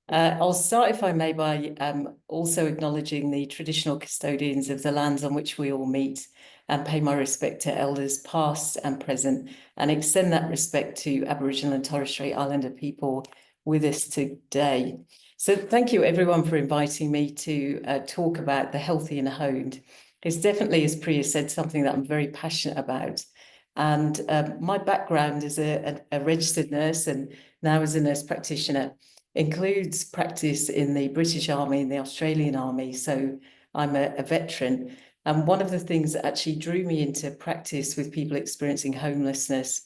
I'll start, if I may, by also acknowledging the traditional custodians of the lands on which we all meet and pay my respect to elders past and present, and extend that respect to Aboriginal and Torres Strait Islander people with us today. So thank you everyone for inviting me to talk about the healthy and honed. It's definitely, as Priya said, something that I'm very passionate about. And my background as a registered nurse and now as a nurse practitioner includes practice in the British Army and the Australian Army. So I'm a veteran. And one of the things that actually drew me into practice with people experiencing homelessness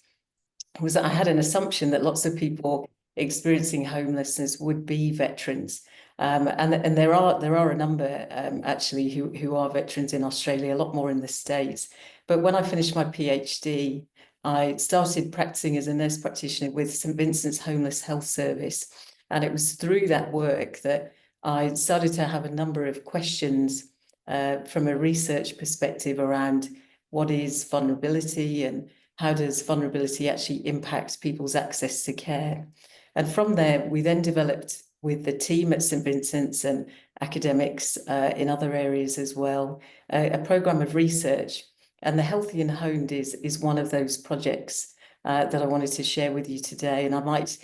was that I had an assumption that lots of people experiencing homelessness would be veterans. And there are a number actually who are veterans in Australia, a lot more in the States. But when I finished my PhD, I started practicing as a nurse practitioner with St Vincent's Homeless Health Service. And it was through that work that I started to have a number of questions from a research perspective around what is vulnerability and how does vulnerability actually impact people's access to care. And from there, we then developed with the team at St Vincent's and academics in other areas as well, a programme of research. And the Healthy and Honed is one of those projects that I wanted to share with you today. And I might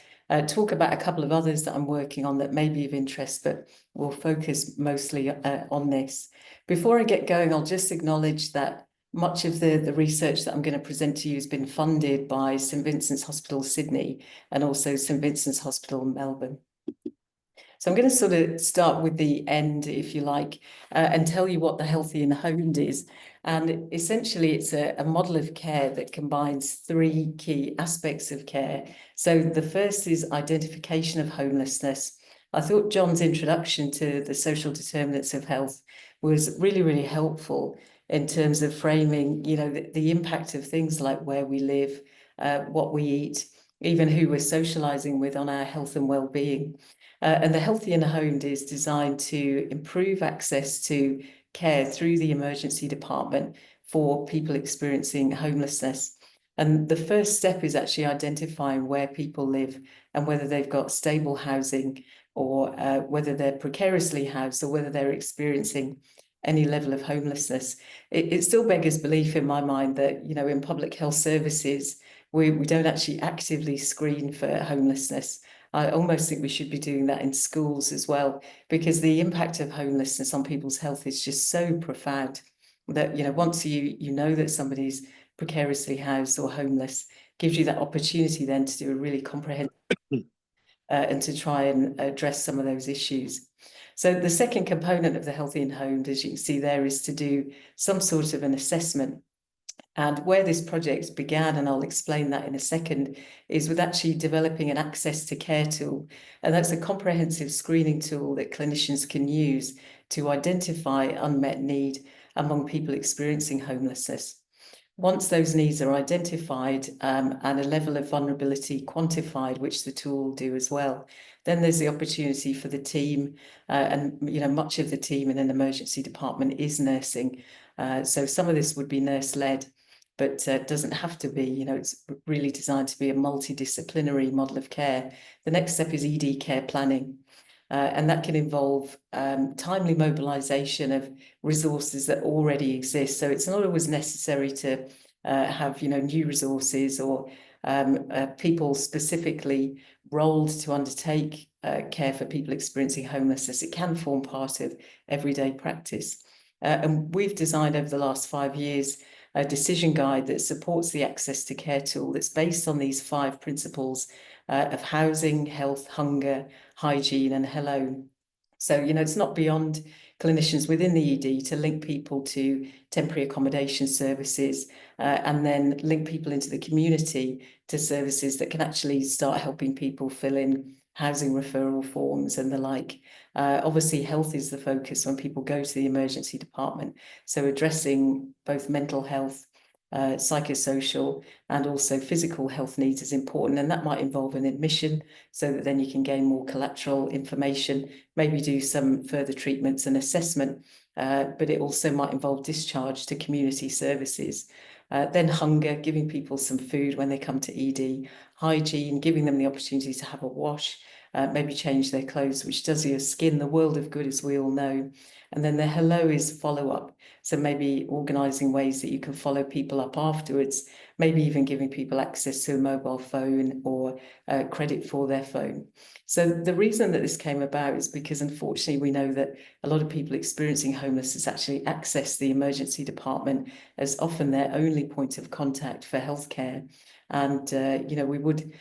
talk about a couple of others that I'm working on that may be of interest, but we'll focus mostly on this. Before I get going, I'll just acknowledge that much of the research that I'm going to present to you has been funded by St Vincent's Hospital Sydney and also St Vincent's Hospital Melbourne. So I'm going to sort of start with the end, if you like, and tell you what the Healthy and Honed is. And essentially, it's a model of care that combines three key aspects of care. So the first is identification of homelessness. I thought John's introduction to the social determinants of health was really, really helpful in terms of framing, the impact of things like where we live, what we eat, even who we're socializing with on our health and well-being. And the Healthy and Honed is designed to improve access to care through the emergency department for people experiencing homelessness. And the first step is actually identifying where people live and whether they've got stable housing or whether they're precariously housed or whether they're experiencing any level of homelessness. It still beggars belief in my mind that, in public health services, we don't actually actively screen for homelessness. I almost think we should be doing that in schools as well, because the impact of homelessness on people's health is just so profound that, once you know that somebody's precariously housed or homeless, gives you that opportunity then to do a really comprehensive and to try and address some of those issues. So the second component of the Healthy and Honed, as you can see there, is to do some sort of an assessment. And where this project began, and I'll explain that in a second, is with actually developing an access to care tool. And that's a comprehensive screening tool that clinicians can use to identify unmet need among people experiencing homelessness. Once those needs are identified and a level of vulnerability quantified, which the tool will do as well, then there's the opportunity for the team, and much of the team in an emergency department is nursing. So some of this would be nurse-led, but doesn't have to be. It's really designed to be a multidisciplinary model of care. The next step is ED care planning. And that can involve timely mobilisation of resources that already exist. So it's not always necessary to have new resources or people specifically rolled to undertake care for people experiencing homelessness. It can form part of everyday practice. And we've designed over the last 5 years a decision guide that supports the access to care tool that's based on these 5 principles of housing, health, hunger, hygiene, and hello. So, it's not beyond clinicians within the ED to link people to temporary accommodation services and then link people into the community to services that can actually start helping people fill in housing referral forms and the like. Obviously, health is the focus when people go to the emergency department. So addressing both mental health, psychosocial and also physical health needs is important, and that might involve an admission so that then you can gain more collateral information, maybe do some further treatments and assessment, but it also might involve discharge to community services. Then hunger, giving people some food when they come to ED, hygiene, giving them the opportunity to have a wash, maybe change their clothes, which does your skin the world of good, as we all know. And then the hello is follow-up. So maybe organising ways that you can follow people up afterwards, maybe even giving people access to a mobile phone or credit for their phone. So the reason that this came about is because, unfortunately, we know that a lot of people experiencing homelessness actually access the emergency department as often their only point of contact for healthcare. And, we would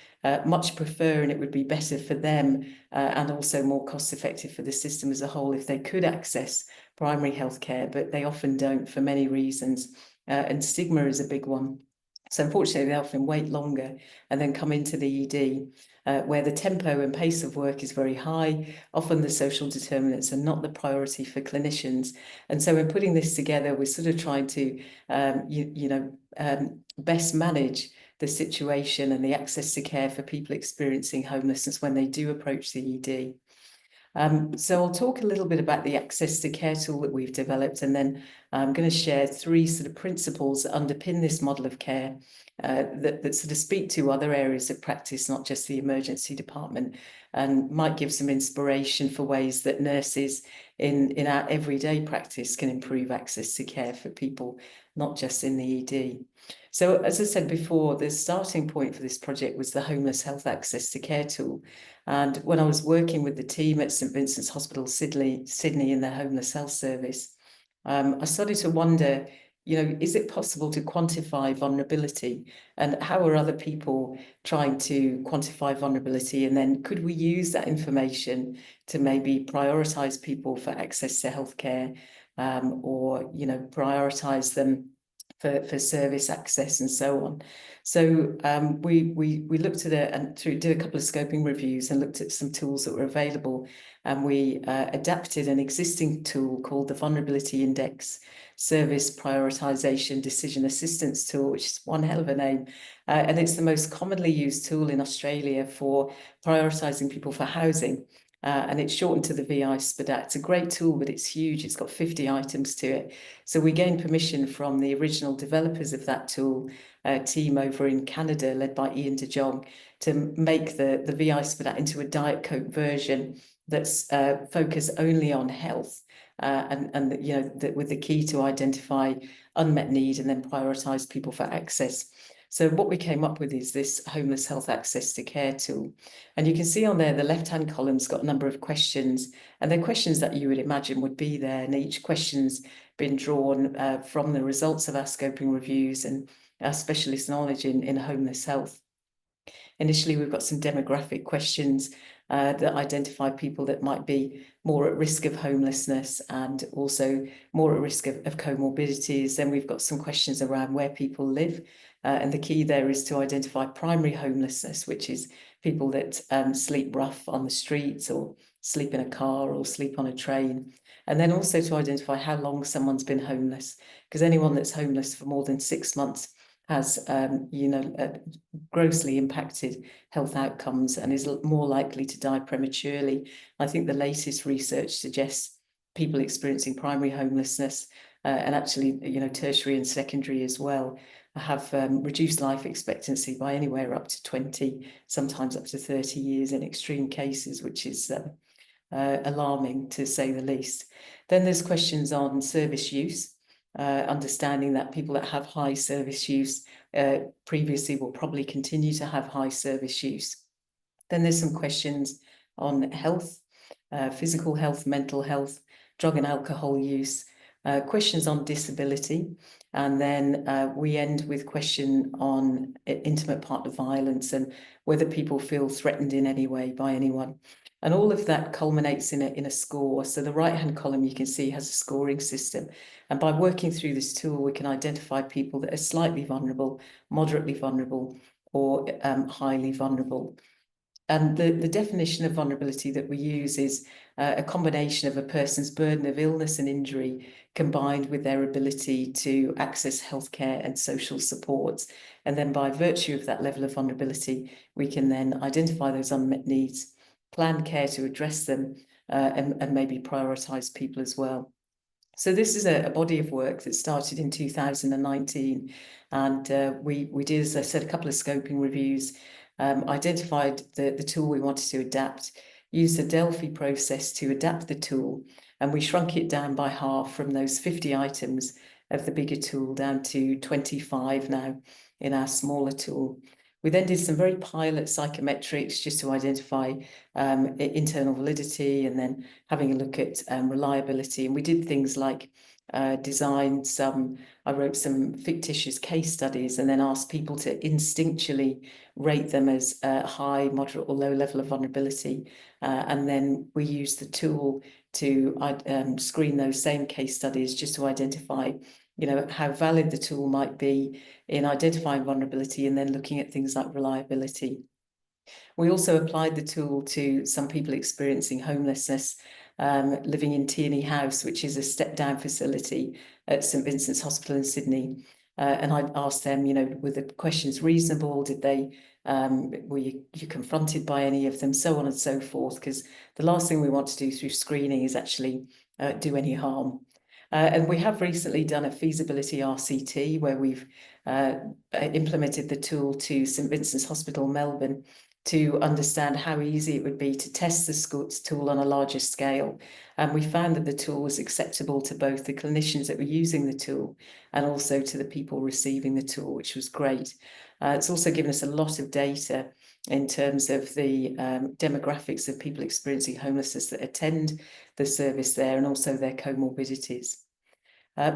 much prefer, and it would be better for them and also more cost effective for the system as a whole if they could access primary healthcare, but they often don't for many reasons. And stigma is a big one. So unfortunately, they often wait longer and then come into the ED, where the tempo and pace of work is very high. Often the social determinants are not the priority for clinicians. And so in putting this together, we're sort of trying to, best manage the situation and the access to care for people experiencing homelessness when they do approach the ED. So I'll talk a little bit about the access to care tool that we've developed, and then I'm going to share 3 sort of principles that underpin this model of care that sort of speak to other areas of practice, not just the emergency department, and might give some inspiration for ways that nurses in our everyday practice can improve access to care for people, not just in the ED. So as I said before, the starting point for this project was the Homeless Health Access to Care tool. And when I was working with the team at St Vincent's Hospital Sydney in the Homeless Health Service, I started to wonder, is it possible to quantify vulnerability? And how are other people trying to quantify vulnerability? And then could we use that information to maybe prioritise people for access to healthcare, or, prioritise them for service access and so on. So we looked at it and did a couple of scoping reviews and looked at some tools that were available, and we adapted an existing tool called the Vulnerability Index Service Prioritization Decision Assistance Tool, which is one hell of a name, and it's the most commonly used tool in Australia for prioritizing people for housing. And it's shortened to the VI-SPDAT. It's a great tool, but it's huge. It's got 50 items to it. So we gained permission from the original developers of that tool, a team over in Canada led by Ian de Jong, to make the VI-SPDAT into a Diet Coke version that's focused only on health, and with the key to identify unmet need and then prioritise people for access. So what we came up with is this Homeless Health Access to Care tool. And you can see on there, the left-hand column's got a number of questions, and they're questions that you would imagine would be there. And each question's been drawn from the results of our scoping reviews and our specialist knowledge in homeless health. Initially, we've got some demographic questions that identify people that might be more at risk of homelessness and also more at risk of comorbidities. Then we've got some questions around where people live. And the key there is to identify primary homelessness, which is people that sleep rough on the streets or sleep in a car or sleep on a train. And then also to identify how long someone's been homeless, because anyone that's homeless for more than 6 months has, grossly impacted health outcomes and is more likely to die prematurely. I think the latest research suggests people experiencing primary homelessness and actually, tertiary and secondary as well, have reduced life expectancy by anywhere up to 20, sometimes up to 30 years in extreme cases, which is alarming to say the least. Then there's questions on service use. Understanding that people that have high service use previously will probably continue to have high service use. Then there's some questions on health, physical health, mental health, drug and alcohol use, questions on disability, and then we end with question on intimate partner violence and whether people feel threatened in any way by anyone. And all of that culminates in a score. So the right-hand column you can see has a scoring system. And by working through this tool, we can identify people that are slightly vulnerable, moderately vulnerable, or highly vulnerable. And the definition of vulnerability that we use is a combination of a person's burden of illness and injury combined with their ability to access healthcare and social supports. And then by virtue of that level of vulnerability, we can then identify those unmet needs, plan care to address them, and maybe prioritise people as well. So this is a body of work that started in 2019, and we did, as I said, a couple of scoping reviews, identified the tool we wanted to adapt, used a Delphi process to adapt the tool, and we shrunk it down by half from those 50 items of the bigger tool down to 25 now in our smaller tool. We then did some very pilot psychometrics just to identify internal validity, and then having a look at reliability. And we did things like I wrote some fictitious case studies and then asked people to instinctually rate them as high, moderate, or low level of vulnerability. And then we used the tool to screen those same case studies just to identify, how valid the tool might be in identifying vulnerability and then looking at things like reliability. We also applied the tool to some people experiencing homelessness, living in Tierney House, which is a step-down facility at St Vincent's Hospital in Sydney. And I asked them, were the questions reasonable? Did they, were you confronted by any of them? So on and so forth, because the last thing we want to do through screening is actually do any harm. And we have recently done a feasibility RCT where we've implemented the tool to St Vincent's Hospital, Melbourne, to understand how easy it would be to test the tool on a larger scale. And we found that the tool was acceptable to both the clinicians that were using the tool and also to the people receiving the tool, which was great. It's also given us a lot of data in terms of the demographics of people experiencing homelessness that attend the service there, and also their comorbidities.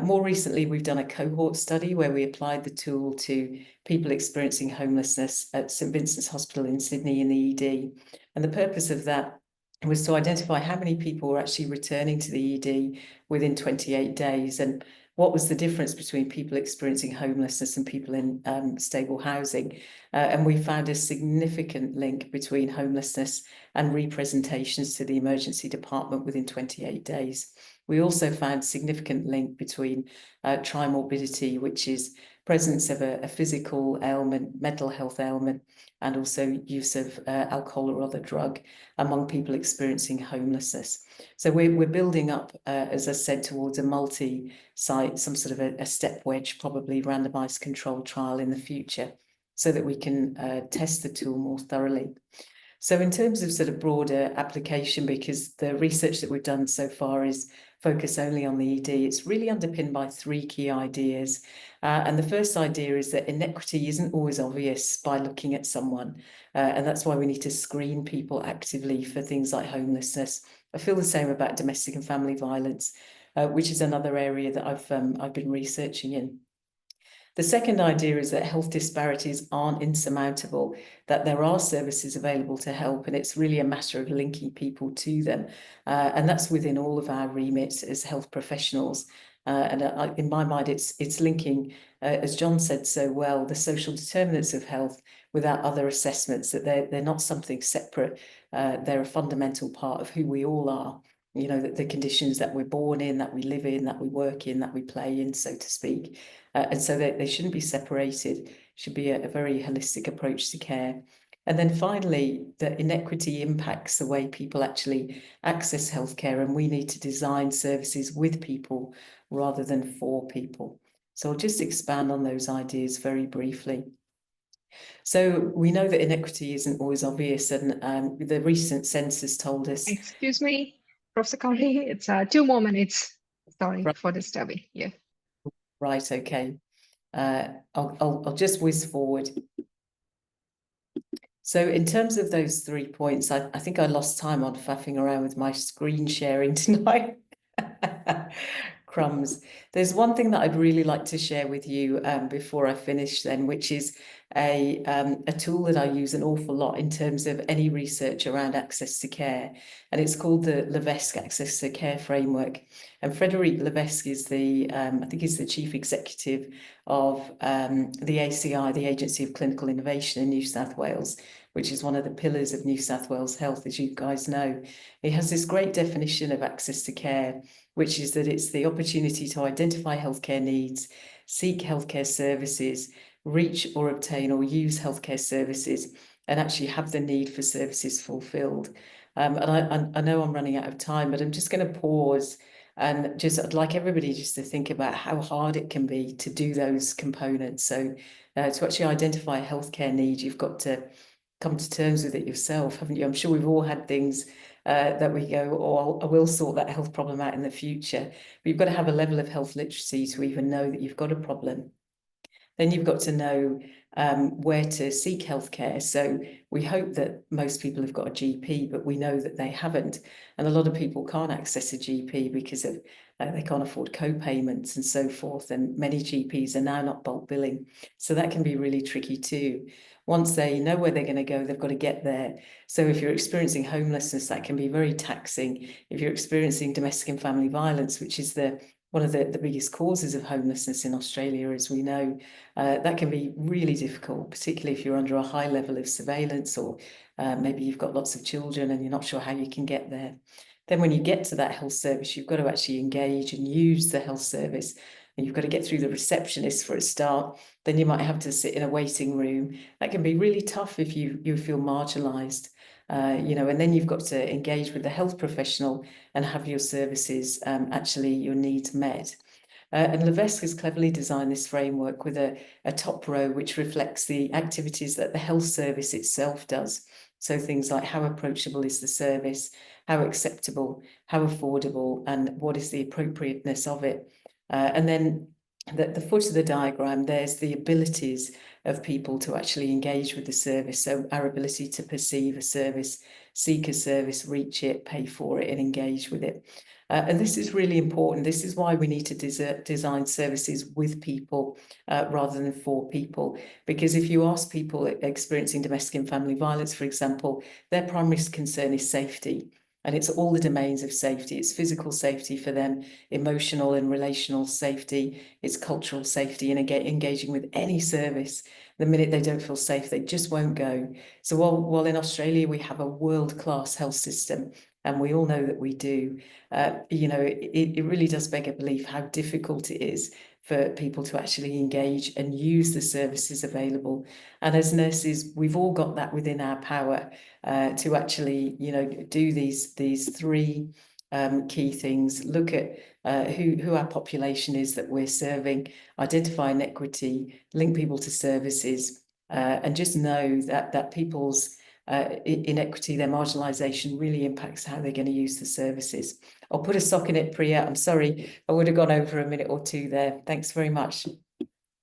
More recently, we've done a cohort study where we applied the tool to people experiencing homelessness at St Vincent's Hospital in Sydney in the ED. And the purpose of that was to identify how many people were actually returning to the ED within 28 days, and what was the difference between people experiencing homelessness and people in stable housing. And we found a significant link between homelessness and representations to the emergency department within 28 days. We also found significant link between trimorbidity, which is presence of a physical ailment, mental health ailment, and also use of alcohol or other drug among people experiencing homelessness. So we're building up, as I said, towards a multi-site, some sort of a step wedge, probably randomized controlled trial in the future, so that we can test the tool more thoroughly. So in terms of sort of broader application, because the research that we've done so far is focused only on the ED, it's really underpinned by three key ideas. And the first idea is that inequity isn't always obvious by looking at someone. And that's why we need to screen people actively for things like homelessness. I feel the same about domestic and family violence, which is another area that I've been researching in. The second idea is that health disparities aren't insurmountable, that there are services available to help, and it's really a matter of linking people to them. And that's within all of our remits as health professionals. In my mind, it's linking, as John said so well, the social determinants of health without other assessments, that they're not something separate. They're a fundamental part of who we all are. The conditions that we're born in, that we live in, that we work in, that we play in, so to speak. And so they shouldn't be separated, should be a very holistic approach to care. And then finally, that inequity impacts the way people actually access healthcare, and we need to design services with people rather than for people. So I'll just expand on those ideas very briefly. So we know that inequity isn't always obvious, and the recent census told us. Excuse me, Professor Currie, it's 2 more minutes. Sorry for disturbing you. Right, okay. I'll just whiz forward. So in terms of those 3 points, I think I lost time on faffing around with my screen sharing tonight. Crumbs. There's one thing that I'd really like to share with you before I finish then, which is a tool that I use an awful lot in terms of any research around access to care. And it's called the Levesque Access to Care Framework. And Frederic Levesque is I think he's the chief executive of the ACI, the Agency of Clinical Innovation in New South Wales, which is one of the pillars of New South Wales Health, as you guys know. It has this great definition of access to care, which is that it's the opportunity to identify healthcare needs, seek healthcare services, reach or obtain or use healthcare services, and actually have the need for services fulfilled. And I know I'm running out of time, but I'm just going to pause and I'd like everybody just to think about how hard it can be to do those components. So to actually identify a healthcare need, you've got to come to terms with it yourself, haven't you? I'm sure we've all had things that we go, oh, I will sort that health problem out in the future. But you've got to have a level of health literacy to even know that you've got a problem. Then you've got to know where to seek healthcare. So we hope that most people have got a GP, but we know that they haven't. And a lot of people can't access a GP because of they can't afford co-payments and so forth. And many GPs are now not bulk billing. So that can be really tricky too. Once they know where they're going to go, they've got to get there. So if you're experiencing homelessness, that can be very taxing. If you're experiencing domestic and family violence, which is one of the biggest causes of homelessness in Australia, as we know, that can be really difficult, particularly if you're under a high level of surveillance, or maybe you've got lots of children and you're not sure how you can get there. Then when you get to that health service, you've got to actually engage and use the health service. And you've got to get through the receptionist for a start. Then you might have to sit in a waiting room. That can be really tough if you feel marginalised. And then you've got to engage with the health professional and have your services, actually your needs met. And Levesque has cleverly designed this framework with a top row which reflects the activities that the health service itself does. So things like how approachable is the service, how acceptable, how affordable, and what is the appropriateness of it. And then at the foot of the diagram, there's the abilities of people to actually engage with the service. So our ability to perceive a service, seek a service, reach it, pay for it, and engage with it. And this is really important. This is why we need to design services with people rather than for people. Because if you ask people experiencing domestic and family violence, for example, their primary concern is safety. And it's all the domains of safety. It's physical safety for them, emotional and relational safety, it's cultural safety, and engaging with any service. The minute they don't feel safe, they just won't go. So while in Australia we have a world-class health system, and we all know that we do, it really does beg a belief how difficult it is for people to actually engage and use the services available. And as nurses, we've all got that within our power to actually, do these three key things. Look at who our population is that we're serving, identify inequity, link people to services, and just know that people's inequity, their marginalisation really impacts how they're going to use the services. I'll put a sock in it, Priya. I'm sorry, I would have gone over a minute or two there. Thanks very much.